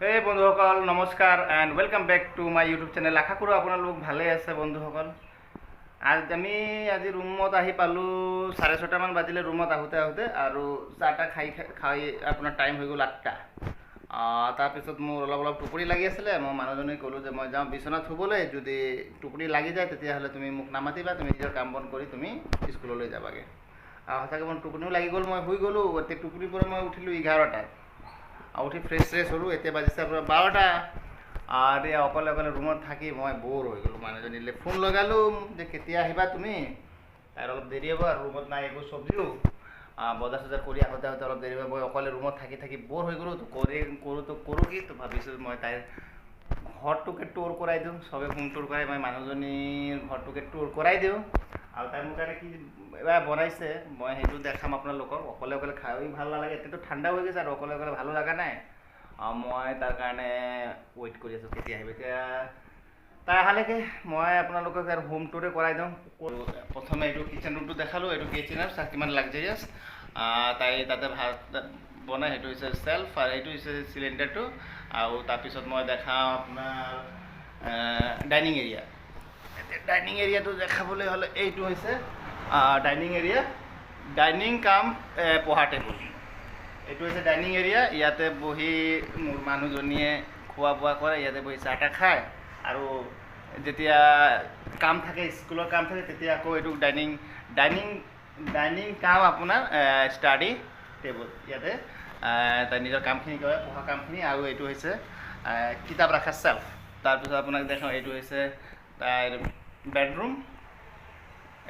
এই বন্ধুসকল নমস্কাৰ and welcome back to my YouTube channel. আশা কৰোঁ আপোনালোক ভালে আছে বন্ধুসকল। আজি ৰুমত আহি পালোঁ 6:30মান বাজিলে ৰুমত আহোঁতে আৰু চাহ তাহ খাই আপোনাৰ টাইম হৈ গ'ল 8টা। তাৰপিছত মোৰ অলপ টোপনি লাগি আছিলে। মই মানুহজনীক ক'লোঁ যে মই যাওঁ বিচনাত শুবলৈ, যদি টোপনি লাগি যায় তেতিয়াহ'লে তুমি মোক নামাতিবা, তুমি নিজৰ কাম বন কৰি তুমি স্কুললৈ যাবাগৈ। সঁচাকৈ মোৰ টোপনিও লাগি গ'ল, মই শুই গ'লোঁ। এতিয়া টোপনিৰ পৰা মই উঠিলোঁ 11টাত। উঠি ফ্ৰেছ হ'লোঁ। এতিয়া বাজিছে আপোনাৰ 12টা। এতিয়া অকলে ৰুমত থাকি মই ব'ৰ হৈ গ'লোঁ। মানুহজনীলৈ ফোন লগালোঁ যে কেতিয়া আহিবা তুমি, আৰু অলপ দেৰি হ'ব, আৰু ৰুমত নাই একো চব্জিও, বজাৰ চজাৰ কৰি আহোঁতে অলপ দেৰি হ'ব। মই অকলে ৰুমত থাকি ব'ৰ হৈ গ'লোঁ। কৰোঁ কি ভাবিছোঁ মই তাইৰ ঘৰটোকে টুৰ কৰাই দিওঁ। চবে হোম টুৰ কৰাই, মই মানুহজনীৰ ঘৰটোকে টুৰ কৰাই দিওঁ। আৰু তাই মোৰ কাৰণে কি এবাৰ বনাইছে মই সেইটো দেখাম আপোনালোকক। অকলে খাই ভাল নালাগে, এতিয়াতো ঠাণ্ডা হৈ গৈছে আৰু অকলে ভালো লগা নাই। মই তাৰ কাৰণে ৱেইট কৰি আছোঁ কেতিয়া আহিব। এতিয়া তাই অহালৈকে মই আপোনালোকক আৰু হোম টুৰে কৰাই দিওঁ। প্ৰথমে এইটো কিচেন ৰুমটো দেখালোঁ। এইটো কিচেন আৰু কিমান লাক্সাৰিয়াছ। তাই তাতে ভাত বনাই, সেইটো হৈছে চেল্ফ, আৰু এইটো হৈছে চিলিণ্ডাৰটো। আৰু তাৰপিছত মই দেখাওঁ আপোনাৰ ডাইনিং এৰিয়া। ডাইনিং এৰিয়াটো দেখাবলৈ হ'লে এইটো হৈছে ডাইনিং এৰিয়া, ডাইনিং কাম পঢ়া টেবুল। এইটো হৈছে ডাইনিং এৰিয়া। ইয়াতে বহি মোৰ মানুহজনীয়ে খোৱা বোৱা কৰে, ইয়াতে বহি চাহ তাহ খায়। আৰু যেতিয়া কাম থাকে, স্কুলৰ কাম থাকে, তেতিয়া আকৌ এইটো ডাইনিং কাম আপোনাৰ ষ্টাডি টেবুল। ইয়াতে তাই নিজৰ কামখিনি কৰে, পঢ়া কামখিনি। আৰু এইটো হৈছে কিতাপ ৰখা চেল্ফ। তাৰপিছত আপোনাক দেখাওঁ, এইটো হৈছে তাইৰ বেডৰুম।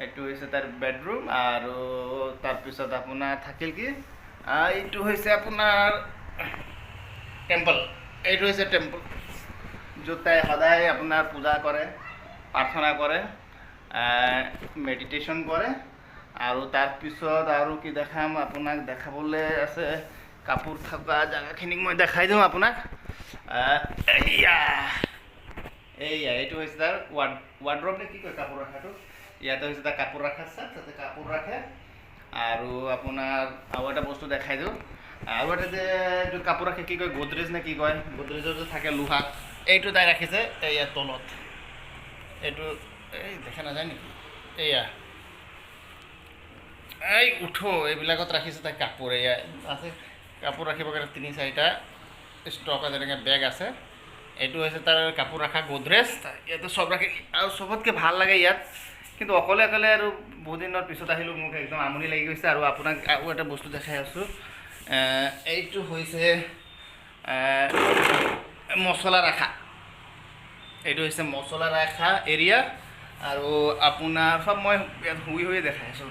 এইটো হৈছে তাৰ বেডৰুম। আৰু তাৰপিছত আপোনাৰ থাকিল কি, এইটো হৈছে আপোনাৰ টেম্পল। এইটো হৈছে টেম্পল, য'ত তাই সদায় আপোনাৰ পূজা কৰে, প্ৰাৰ্থনা কৰে, মেডিটেশ্যন কৰে। আৰু তাৰপিছত আৰু কি দেখাম আপোনাক, দেখাবলৈ আছে কাপোৰ থকা জেগাখিনিক মই দেখাই দিওঁ আপোনাক। এইটো হৈছে তাৰ ৱাৰ্ড্ৰব নে কি কয়, কাপোৰ ৰখাটো। ইয়াতে হৈছে তাৰ কাপোৰ ৰখা চেট, তাতে কাপোৰ ৰাখে। আৰু আপোনাৰ আৰু এটা বস্তু দেখাই দিওঁ, আৰু এটা যে কাপোৰ ৰাখে কি কয়, গডৰেজ নে কি কয়, গডৰেজৰ যে থাকে লোহা, এইটো তাই ৰাখিছে ইয়াৰ তলত। এইটো দেখা নাযায় নেকি, এই এইবিলাকত ৰাখিছে তাই কাপোৰ। এয়া আছে কাপোৰ ৰাখিবৰ কাৰণে 3-4টা ষ্টক আছে, তেনেকৈ বেগ আছে। এইটো হৈছে তাৰ কাপোৰ ৰখা গডৰেজ। ইয়াতে চব ৰাখি, আৰু চবতকৈ ভাল লাগে ইয়াত, কিন্তু অকলে আৰু বহুত দিনৰ পিছত আহিলোঁ, মোক একদম আমনি লাগি গৈছে। আৰু আপোনাক আৰু এটা বস্তু দেখাই আছোঁ, এইটো হৈছে মছলা ৰখা। এইটো হৈছে মছলা ৰখা এৰিয়া। আৰু আপোনাৰ চব মই ইয়াত শুই দেখাই আছোঁ।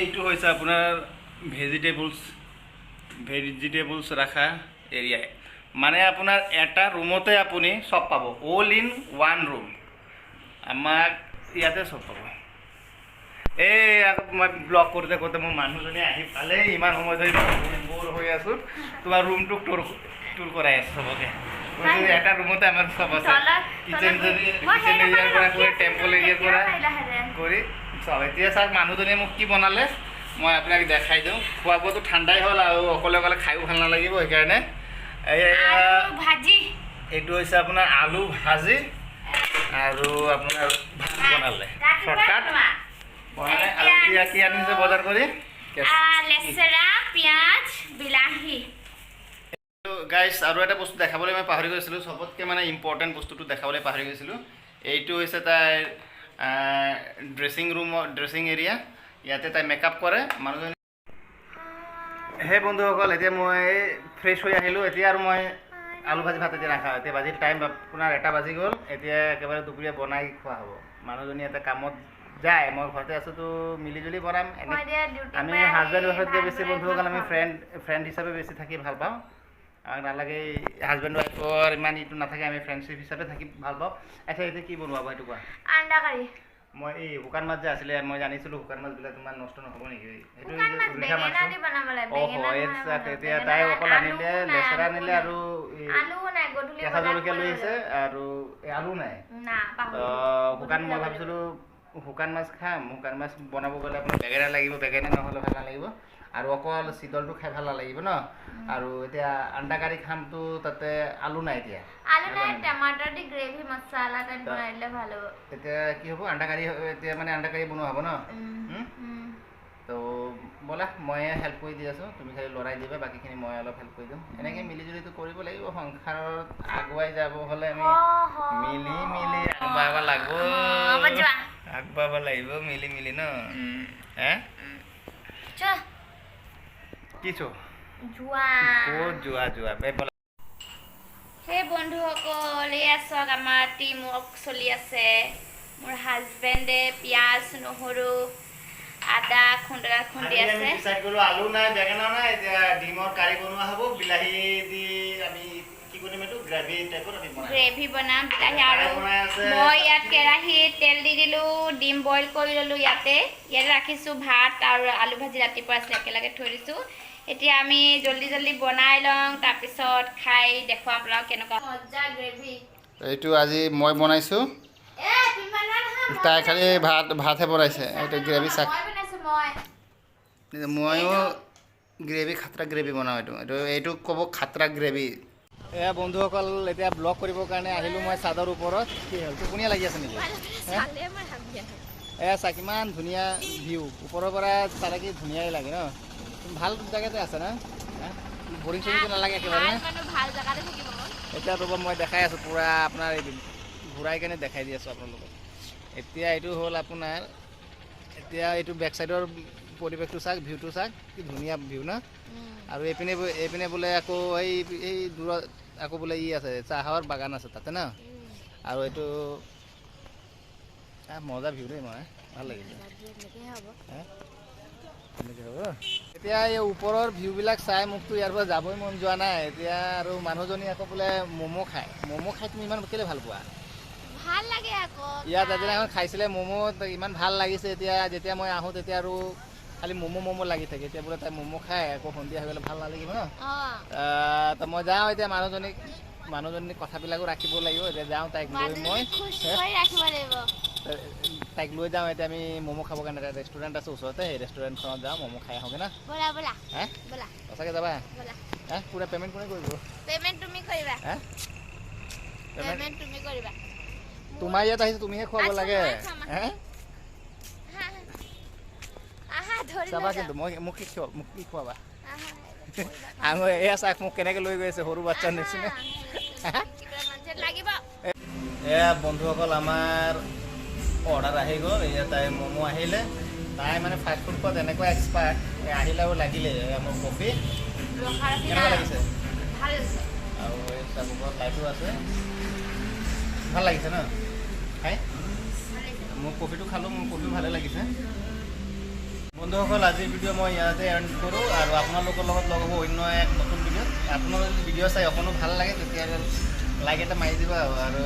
এইটো হৈছে আপোনাৰ ভেজিটেবলছ ৰখা এৰিয়াই। মানে আপোনাৰ এটা ৰুমতে আপুনি চব পাব, অল ইন ওৱান ৰুম। আমাক ইয়াতে চব পাব। আকৌ মই ব্লগ কৰোঁতে মোৰ মানুহজনী আহি পালে, ইমান সময় ধৰি ব'ৰ হৈ আছোঁ, তোমাৰ ৰুমটোক টুৰ কৰাই আছোঁ চবকে। এটা ৰুমতে আমাৰ চব আছে, কিচেন এৰিয়াৰ পৰা কৰি টেম্পল এৰিয়াৰ পৰা কৰি চব। এতিয়া চাওক মানুহজনীয়ে মোক কি বনালে, মই আপোনাক দেখাই দিওঁ। খোৱা বোৱাটো ঠাণ্ডাই হ'ল, আৰু অকলে খায়ো ভাল নালাগিব, সেইকাৰণে এইটো হৈছে আপোনাৰ আলু ভাজি, আৰু আপোনাৰ ভাত বনালে চৰ্টকাট বনালে। আৰু এতিয়া কি আনিছে বজাৰ কৰি, লেচেৰা, পিঁয়াজ, বিলাহী। গাইছ আৰু এটা বস্তু দেখাবলৈ মই পাহৰি গৈছিলোঁ, চবতকৈ মানে ইম্পৰ্টেণ্ট বস্তুটো দেখাবলৈ পাহৰি গৈছিলোঁ। এইটো হৈছে তাইৰ ড্ৰেছিং এৰিয়া। ইয়াতে তাই মেকআপ কৰে মানুহজনী। সেই বন্ধুসকল, এতিয়া মই ফ্ৰেছ হৈ আহিলোঁ। এতিয়া আৰু মই আলু ভাজি ভাত এতিয়া নাখাওঁ। এতিয়া বাজিল টাইম আপোনাৰ 1টা বাজি গ'ল। এতিয়া একেবাৰে দুপৰীয়া বনাই খোৱা হ'ব। মানুহজনী এটা কামত যায়, মই ঘৰতে আছোঁতো, মিলিজুলি বনাম। আমি হাজবেণ্ড ৱাইফতকৈ বেছি বন্ধুসকল আমি ফ্ৰেণ্ড হিচাপে বেছি থাকি ভাল পাওঁ। নালাগে হাজবেণ্ড ৱাইফৰ ইমান ইটো নাথাকে, আমি ফ্ৰেণ্ডশ্বিপ হিচাপে থাকি ভাল পাওঁ। আচ্ছা, এতিয়া কি বনোৱা সেইটো কোৱা। আন্দা কাৰী। মই এই শুকান মাছ যে আছিলে, মই জানিছিলোঁ শুকান মাছবিলাক ইমান নষ্ট নহ'ব নেকি। সেইটো ৰিহা মাছ এতিয়া তাই অকল আনিলে, লেচেৰা আনিলে, আৰু কেঁচা জলকীয়া লৈ আহিছে, আৰু আলু নাই। মই ভাবিছিলোঁ শুকান মাছ খাম। শুকান মাছ বনাব গ'লে আপোনাৰ বেঙেনা লাগিব, বেঙেনা নহ'লে ভাল নালাগিব। আৰু অকল চিতলটো খাই ভাল নালাগিব ন আৰু এতিয়া আণ্ডা কাৰী খামটো তাতে আলু নাই এতিয়া আলু নাই টমাটৰ দি গ্ৰেভি মছলা টাইপ বনাইলে ভাল হ'ব এতিয়া কি হ'ব আণ্ডা কাৰী এতিয়া মানে আণ্ডা কাৰী বনোৱা হ'ব ন তো ব'লা ময়ে হেল্প কৰি দি আছোঁ তুমি খালি লৰাই দিবা বাকীখিনি মই অলপ হেল্প কৰি দিম এনেকৈ মিলিজুলিটো কৰিব লাগিব সংসাৰত আগুৱাই যাব হ'লে আমি মিলি মিলি আগবাঢ়িব লাগিব আগবাঢ়িব লাগিব মিলি মিলি ন হে কি যোৱা ক'ত যোৱা যোৱা সেই বন্ধুসকল এয়া চাওক আমাৰ টিম ৱৰ্ক চলি আছে মোৰ হাজবেণ্ডে পিঁয়াজ নহৰু আদা খুন্দি আছে ডিচাইড কৰিলো আলু নাই বেঙেনা নাই এতিয়া ডিমৰ কাৰী বনোৱা হ'ব বিলাহী দি আমি কি কৰিম এইটো গ্ৰেভি টাইপত আমি গ্ৰেভি বনাম বিলাহী আৰু মই ইয়াত কেৰাহীত তেল দি দিলোঁ ডিম বইল কৰি ল'লোঁ ইয়াতে ৰাখিছোঁ ভাত আৰু আলু ভাজি ৰাতিপুৱা আছে একেলগে থৈ দিছোঁ এতিয়া আমি জল্দি জল্দি বনাই লওঁ তাৰপিছত খাই দেখুৱাম আপোনালোকক কেনেকুৱা মজা গ্ৰেভি এইটো আজি মই বনাইছোঁ তাই খালি ভাতহে বনাইছে এইটো গ্ৰেভি চাক ময়ো গ্ৰেভি খাতৰা গ্ৰেভি বনাওঁ এইটো ক'ব খাতৰা গ্ৰেভি এয়া বন্ধুসকল এতিয়া ব্লগ কৰিবৰ কাৰণে আহিলোঁ মই চাদৰ ওপৰত কি হ'ল টোপনিয়া লাগি আছে নেকি এয়া চা কিমান ধুনীয়া ভিউ ওপৰৰ পৰা চালে কি ধুনীয়াই লাগে ন ভাল জেগাতে আছে না বৰিং চৰিংটো নালাগে একেবাৰে এতিয়া ৰ'ব মই দেখাই আছোঁ পূৰা আপোনাৰ ঘূৰাই কেনে দেখাই দি আছোঁ আপোনালোকক এতিয়া এইটো হ'ল আপোনাৰ এতিয়া এইটো বেক চাইডৰ পৰিৱেশটো চাওক ভিউটো চাওক কি ধুনীয়া ভিউ ন আৰু এইপিনে বোলে আকৌ এই দূৰত আকৌ বোলে আছে চাহৰ বাগান আছে তাতে ন আৰু এইটো মজা ভিউ দেই মই ভাল লাগিছে এনেকৈ হ'ব এতিয়া এই ওপৰৰ ভিউবিলাক চাই মোকতো ইয়াৰ পৰা যাবই মন যোৱা নাই এতিয়া আৰু মানুহজনী আকৌ বোলে ম'ম' খায় তুমি ইমান কেলৈ ভাল পোৱা ভাল লাগে আকৌ ইয়াত এদিনাখন খাইছিলে ম'ম' ইমান ভাল লাগিছে এতিয়া যেতিয়া মই আহোঁ তেতিয়া আৰু খালি ম'ম' লাগি থাকে এতিয়া বোলে তাই ম'ম' খায় আকৌ সন্ধিয়া হৈ গ'লে ভাল নালাগিব ন তো মই যাওঁ এতিয়া মানুহজনীক কথাবিলাকো ৰাখিব লাগিব এতিয়া যাওঁ তাইক লৈ মই তাইক লৈ যাওঁ এতিয়া আমি ম'ম' খাবৰ কাৰণে এটা ৰেষ্টুৰেণ্ট আছে ওচৰতে সেই ৰেষ্টুৰেণ্টখনত যাওঁ ম'ম' খাই আহোঁগৈ না হে সঁচাকৈ যাবা হে পুৰা পে'মেণ্ট কোনে কৰিব পে'মেণ্ট তুমি কৰিবা পে'মেণ্ট তুমি কৰিবা তোমাৰ ইয়াত আহিছে তুমিহে খুৱাব লাগে হে চাবা কিন্তু মোক কি খুৱাবা এয়া চাক মোক কেনেকৈ লৈ গৈ আছে সৰু বাচ্চাৰ নিচিনা এয়া বন্ধুসকল আমাৰ অৰ্ডাৰ আহি গ'ল এয়া তাই ম'ম' আহিলে তাই মানে ফাষ্ট ফুড খোৱাত এনেকুৱা এক্সপাৰ্ট আহিলে আৰু লাগিলে মোৰ কফি কেনেকুৱা লাগিছে আৰু এই চাবুকত লাইটো আছে ভাল লাগিছে ন খাই মোৰ কফিটো খালোঁ মোৰ কফি ভালে লাগিছে বন্ধুসকল আজিৰ ভিডিঅ' মই ইয়াতে এণ্ড কৰোঁ আৰু আপোনালোকৰ লগত লগ হ'ব অন্য এক নতুন ভিডিঅ'ত আপোনালোকে যদি ভিডিঅ' চাই অকণো ভাল লাগে তেতিয়াহ'লে লাইক এটা মাৰি দিব আৰু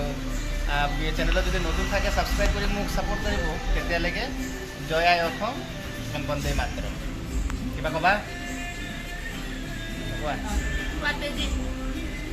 চেনেলত যদি নতুন থাকে ছাবস্ক্ৰাইব কৰি মোক ছাপোৰ্ট কৰিব তেতিয়ালৈকে জয় আই অসম বন্দে মাতৰম কিবা ক'বা কোৱা